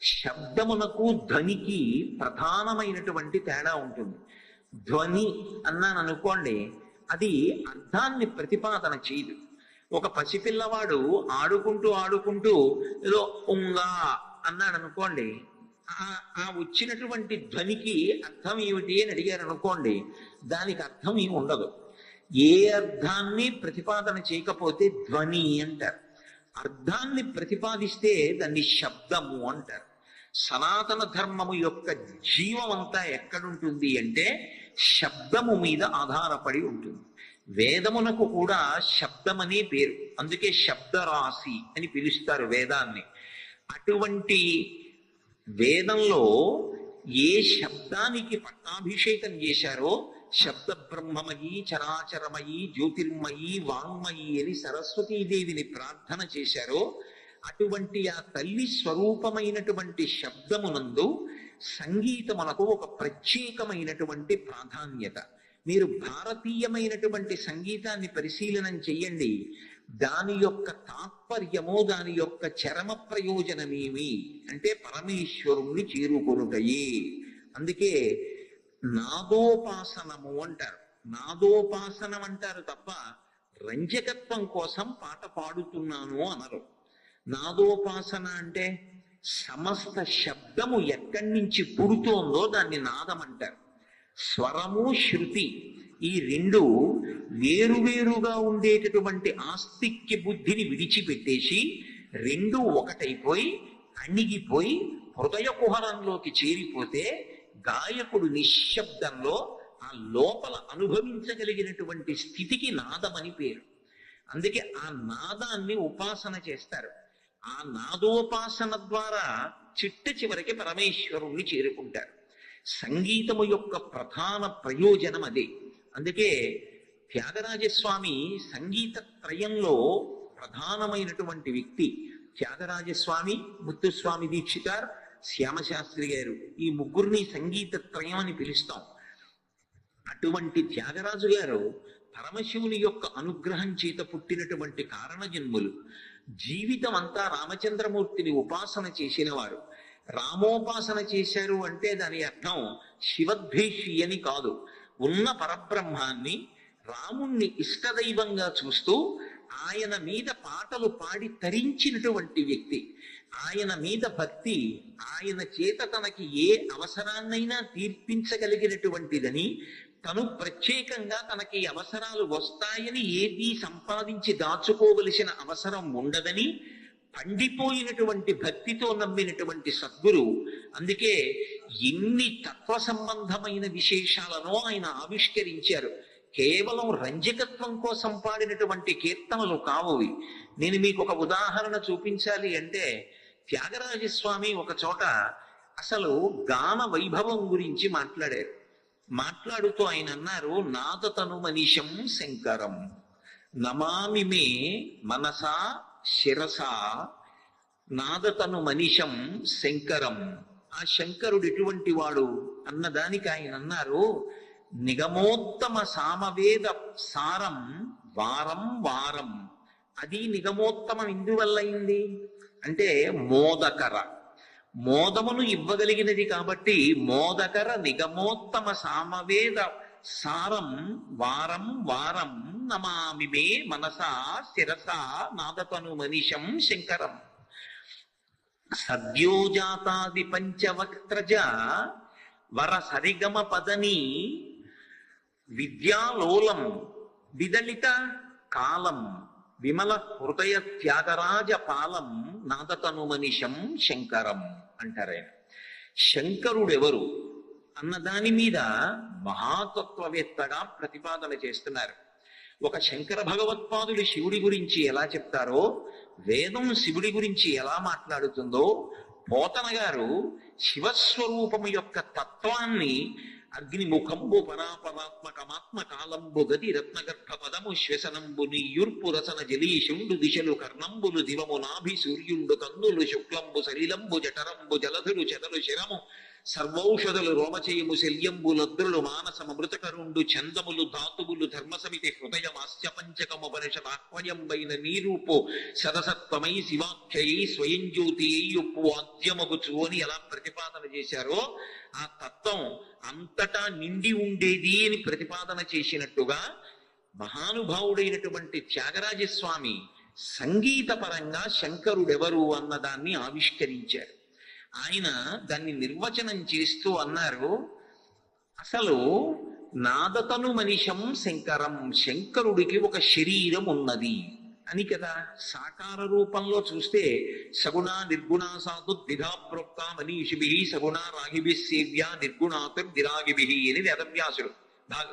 శబ్దమునకు ధ్వనికి ప్రధానమైనటువంటి తేడా ఉంటుంది. ధ్వని అన్నాను అనుకోండి, అది అర్థాన్ని ప్రతిపాదన చేయదు. ఒక పసిపిల్లవాడు ఆడుకుంటూ ఆడుకుంటూ ఏదో ఉంగా అన్నాడు అనుకోండి, ఆ వచ్చినటువంటి ధ్వనికి అర్థం ఏమిటి అని అడిగారు అనుకోండి, దానికి అర్థం ఏమి ఉండదు. ఏ అర్థాన్ని ప్రతిపాదన చేయకపోతే ధ్వని అంటారు. అర్థాన్ని ప్రతిపాదిస్తే దాన్ని శబ్దము అంటారు. సనాతన ధర్మము యొక్క జీవం అంతా ఎక్కడుంటుంది అంటే శబ్దము మీద ఆధారపడి ఉంటుంది. వేదమునకు కూడా శబ్దమనే పేరు, అందుకే శబ్దరాశి అని పిలుస్తారు వేదాన్ని. అటువంటి వేదంలో ఏ శబ్దానికి పట్టాభిషేకం చేశారో, శబ్ద బ్రహ్మమయి చరాచరమయి జ్యోతిర్మయి వాంగ్మయి అని సరస్వతీదేవిని ప్రార్థన చేశారో, అటువంటి ఆ తల్లి స్వరూపమైనటువంటి శబ్దమునందు సంగీతమునకు ఒక ప్రత్యేకమైనటువంటి ప్రాధాన్యత. మీరు భారతీయమైనటువంటి సంగీతాన్ని పరిశీలనం చెయ్యండి, దాని యొక్క తాత్పర్యము, దాని యొక్క చరమ ప్రయోజనమేమి అంటే పరమేశ్వరుణ్ణి చేరుకొనుటయే. అందుకే నాదోపాసనము అంటారు. నాదోపాసనం అంటారు తప్ప రంజకత్వం కోసం పాట పాడుతున్నాను అనరు. నాదోపాసన అంటే సమస్త శబ్దము ఎక్కడి నుంచి పుడుతోందో దాన్ని నాదం అంటారు. స్వరము శృతి ఈ రెండు వేరువేరుగా ఉండేటటువంటి ఆస్తిక్య బుద్ధిని విడిచిపెట్టేసి రెండు ఒకటైపోయి అణిగిపోయి హృదయ కుహరంలోకి చేరిపోతే గాయకుడు నిశ్శబ్దంలో ఆ లోపల అనుభవించగలిగినటువంటి స్థితికి నాదమని పేరు. అందుకే ఆ నాదాన్ని ఉపాసన చేస్తారు. ఆ నాదోపాసన ద్వారా చిట్ట చివరికి పరమేశ్వరుణ్ణి చేరుకుంటారు. సంగీతము యొక్క ప్రధాన ప్రయోజనం అదే. అందుకే త్యాగరాజస్వామి సంగీత త్రయంలో ప్రధానమైనటువంటి వ్యక్తి. త్యాగరాజస్వామి, ముత్తుస్వామి దీక్షితార్, శ్యామశాస్త్రి గారు, ఈ ముగ్గురిని సంగీత త్రయం అని పిలుస్తాం. అటువంటి త్యాగరాజు గారు పరమశివుని యొక్క అనుగ్రహం చేత పుట్టినటువంటి కారణజన్ములు. జీవితం అంతా రామచంద్రమూర్తిని ఉపాసన చేసిన వారు. రామోపాసన చేశారు అంటే దాని అర్థం శివద్వేషి అని కాదు. ఉన్న పరబ్రహ్మాన్ని, రాముణ్ణి ఇష్టదైవంగా చూస్తూ ఆయన మీద పాటలు పాడి తరించినటువంటి వ్యక్తి. ఆయన మీద భక్తి, ఆయన చేత తనకి ఏ అవసరాన్నైనా తీర్పించగలిగినటువంటిదని, తను ప్రత్యేకంగా తనకి అవసరాలు వస్తాయని ఏదీ సంపాదించి దాచుకోవలసిన అవసరం ఉండదని పండిపోయినటువంటి భక్తితో నమ్మినటువంటి సద్గురు. అందుకే ఎన్ని తత్వ సంబంధమైన విశేషాలను ఆయన ఆవిష్కరించారు. కేవలం రంజకత్వం కోసం పాడినటువంటి కీర్తనలు కావువి. నేను మీకు ఒక ఉదాహరణ చూపించాలి అంటే, త్యాగరాజస్వామి ఒక చోట అసలు గాన వైభవం గురించి మాట్లాడారు. మాట్లాడుతూ ఆయన అన్నారు, నాదతను మనీషం శంకరం నమామి మే మనసా శిరసా నాదతను మనీషం శంకరం. ఆ శంకరుడు ఎటువంటి వాడు అన్నదానికి ఆయన అన్నారు, నిగమోత్తమ సామవేద సారం వారం వారం. అది నిగమోత్తమం ఎందువల్లయింది అంటే మోదకర, మోదమును ఇవ్వగలిగినది కాబట్టి మోదకర నిగమోత్తమ సామవేద సారం వారం వారం నమామి మే మనసా శిరసా నాదతను మనీషం శంకరం. సద్యోజాతాది పంచవక్త్రజ వర సరిగమ పదని విద్యాలోలం విదలిత కాలం విమల హృదయ త్యాగరాజ పాలం నాదతను మనీషం శంకరం అంటారాయన. శంకరుడెవరు అన్న దాని మీద మహాతత్వవేత్తగా ప్రతిపాదన చేస్తున్నారు. ఒక శంకర భగవత్పాదుడు శివుడి గురించి ఎలా చెప్తారో, వేదం శివుడి గురించి ఎలా మాట్లాడుతుందో, పోతన గారు శివస్వరూపము యొక్క తత్వాన్ని అగ్నిముఖంబు పరాపరాత్మకమాత్మ కాలంబు గతి రత్నగర్భ పదము శ్వసనంబు నీయుర్పు రసన జలీషుండు దిశలు కర్ణంబులు దివము నాభి సూర్యుండు కందులు శుక్లంబు సలిలంబు జఠరంబు జలధులు చెదలు శిరము సర్వౌషధులు రోమచయము శల్యంబులద్రులు మానసమృతకరుండు చందములు ధాతువులు ధర్మసమితి హృదయమాస్య పంచకముపనిషదాహ్వయంబైన నీరూపో సదసత్వమై శివాఖ్యై స్వయం జ్యోతి అయ్యొప్పు ఆద్యమగుచు అని ఎలా ప్రతిపాదన చేశారో ఆ తత్వం అంతటా నిండి ఉండేది అని ప్రతిపాదన చేసినట్టుగా మహానుభావుడైనటువంటి త్యాగరాజస్వామి సంగీతపరంగా శంకరుడెవరు అన్నదాన్ని ఆవిష్కరించారు. ఆయన దాన్ని నిర్వచనం చేస్తూ అన్నారు, అసలు నాదతను మనిషం శంకరం, శంకరుడికి ఒక శరీరం ఉన్నది అని కదా. సాకార రూపంలో చూస్తే సగుణ నిర్గుణ సాధు ద్విధా ప్రోక్త మనీషిభి సగుణ రాగిభి సేవ్య నిర్గుణాతుర్దిరాగిభి అని వేదవ్యాసుడు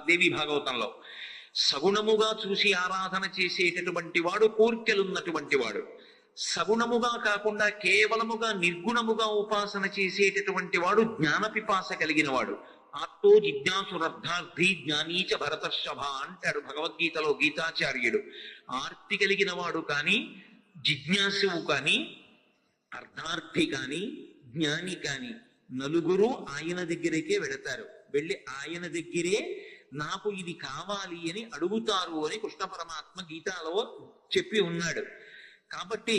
దేవి భాగవతంలో. సగుణముగా చూసి ఆరాధన చేసేటటువంటి వాడు కోర్కెలున్నటువంటి వాడు, సగుణముగా కాకుండా కేవలముగా నిర్గుణముగా ఉపాసన చేసేటటువంటి వాడు జ్ఞాన పిపాస కలిగిన వాడు. ఆత్తో జిజ్ఞాసురర్థార్థి జ్ఞానీచ భరతర్షభ అంటాడు భగవద్గీతలో గీతాచార్యుడు. ఆర్తి కలిగిన వాడు కానీ, జిజ్ఞాసువు కానీ, అర్థార్థి కానీ, జ్ఞాని కానీ నలుగురు ఆయన దగ్గరికే వెళతారు. వెళ్ళి ఆయన దగ్గరే నాకు ఇది కావాలి అని అడుగుతారు అని కృష్ణ పరమాత్మ గీతాలో చెప్పి ఉన్నాడు. కాబట్టి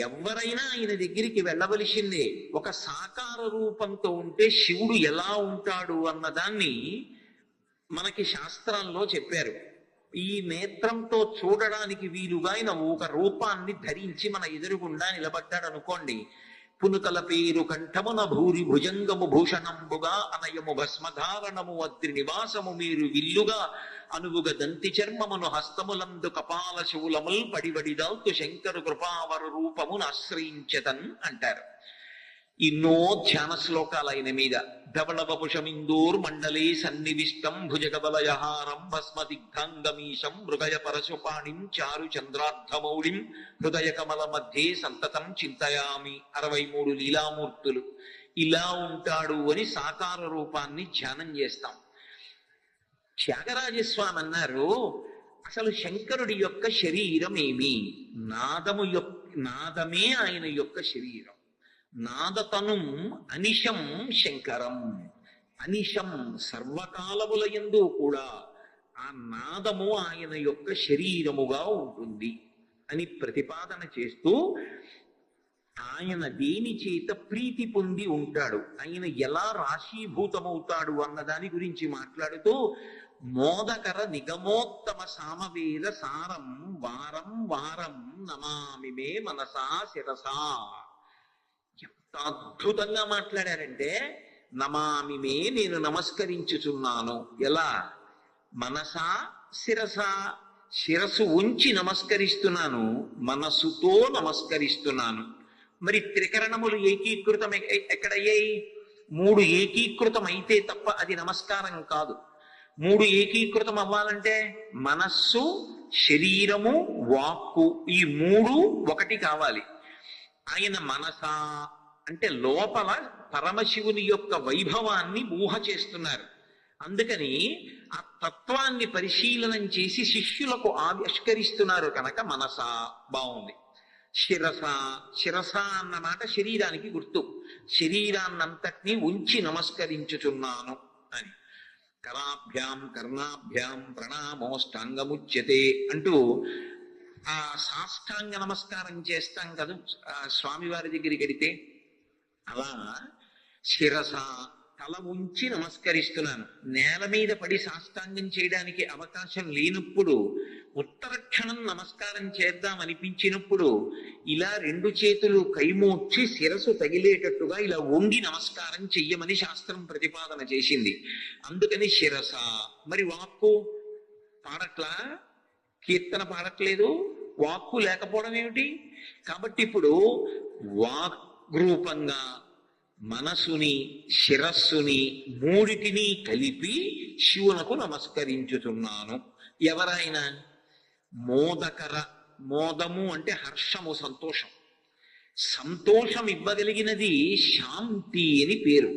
ఎవరైనా ఆయన దగ్గరికి వెళ్ళవలసిందే. ఒక సాకార రూపంతో ఉంటే శివుడు ఎలా ఉంటాడు అన్నదాన్ని మనకి శాస్త్రంలో చెప్పారు. ఈ నేత్రంతో చూడడానికి వీలుగా ఆయన ఒక రూపాన్ని ధరించి మన ఎదురుగుండా నిలబడ్డాడు అనుకోండి. పునుకల పేరు కంఠమున భూరి భుజంగము భూషణంబుగా అనయము భస్మధారణము అద్రి నివాసము మీరు విల్లుగా అనువుగ దంతి చర్మమును హస్తములందు కపాల శూలముల్ పడివడిదాల్తు శంకరు కృపావర రూపమును ఆశ్రయించతన్ అంటారు. ఎన్నో ధ్యాన శ్లోకాలు ఆయన మీద. ధవళవపుషమిందూర్ మండలే సన్నివిష్టం భుజగబలయహారం భస్మదిగ్ధాంగమీశం మృగయ పరశుపాణిం చారు చంద్రార్ధమౌళిం హృదయ కమల మధ్యే సంతతం చింతయామి. 63 లీలామూర్తులు ఇలా ఉంటాడు అని సాకార రూపాన్ని ధ్యానం చేస్తాం. త్యాగరాజస్వామి అన్నారు, అసలు శంకరుడి యొక్క శరీరం ఏమి? నాదమే ఆయన యొక్క శరీరం. నాదతను అనిశం శంకరం. అనిశం సర్వకాలములయందు కూడా ఆ నాదము ఆయన యొక్క శరీరముగా ఉంటుంది అని ప్రతిపాదన చేస్తూ ఆయన దేని చేత ప్రీతి పొంది ఉంటాడు, ఆయన ఎలా రాశీభూతమవుతాడు అన్న దాని గురించి మాట్లాడుతూ మోదకర నిగమోత్తమ సామవేద సారం వారం వారం నమామి మే మనసా శిరసా. ఎంత అద్భుతంగా మాట్లాడారంటే, నమామిమే నేను నమస్కరించుచున్నాను. ఎలా? మనసా శిరసా, శిరస్సు ఉంచి నమస్కరిస్తున్నాను, మనసుతో నమస్కరిస్తున్నాను. మరి త్రికరణములు ఏకీకృతం ఎక్కడయ్యాయి? 3 ఏకీకృతం అయితే తప్ప అది నమస్కారం కాదు. 3 ఏకీకృతం అవ్వాలంటే మనస్సు, శరీరము, వాక్కు ఈ 3 ఒకటి కావాలి. ఆయన మనసా అంటే లోపల పరమశివుని యొక్క వైభవాన్ని ఊహ చేస్తున్నారు. అందుకని ఆ తత్వాన్ని పరిశీలనం చేసి శిష్యులకు ఆవిష్కరిస్తున్నారు కనుక మనసా బాగుంది. శిరస, శిరస అన్న మాట శరీరానికి గుర్తు. శరీరాన్నంతటినీ ఉంచి నమస్కరించుచున్నాను అని. కరాభ్యాం కర్ణాభ్యాం ప్రణామోష్టాంగముచ్యతే అంటూ ఆ సాష్టాంగ నమస్కారం చేస్తాం కదా స్వామివారి దగ్గరికి వెడితే, అలా శిరస తల ఉంచి నమస్కరిస్తున్నాను. నేల మీద పడి సాష్టాంగం చేయడానికి అవకాశం లేనప్పుడు, ఉత్తరక్షణం నమస్కారం చేద్దాం అనిపించినప్పుడు ఇలా 2 చేతులు కైమోర్చి శిరసు తగిలేటట్టుగా ఇలా వంగి నమస్కారం చెయ్యమని శాస్త్రం ప్రతిపాదన చేసింది. అందుకని శిరస. మరి వాక్కు పాడట్లా, కీర్తన పాడట్లేదు, వాక్కు లేకపోవడం ఏమిటి? కాబట్టి ఇప్పుడు వాక్ రూపంగా మనసుని, శిరస్సుని 3టిని కలిపి శివునకు నమస్కరించుతున్నాను. ఎవరైనా మోదకర, మోదము అంటే హర్షము, సంతోషం. సంతోషం ఇవ్వగలిగినది శాంతి అని పేరు.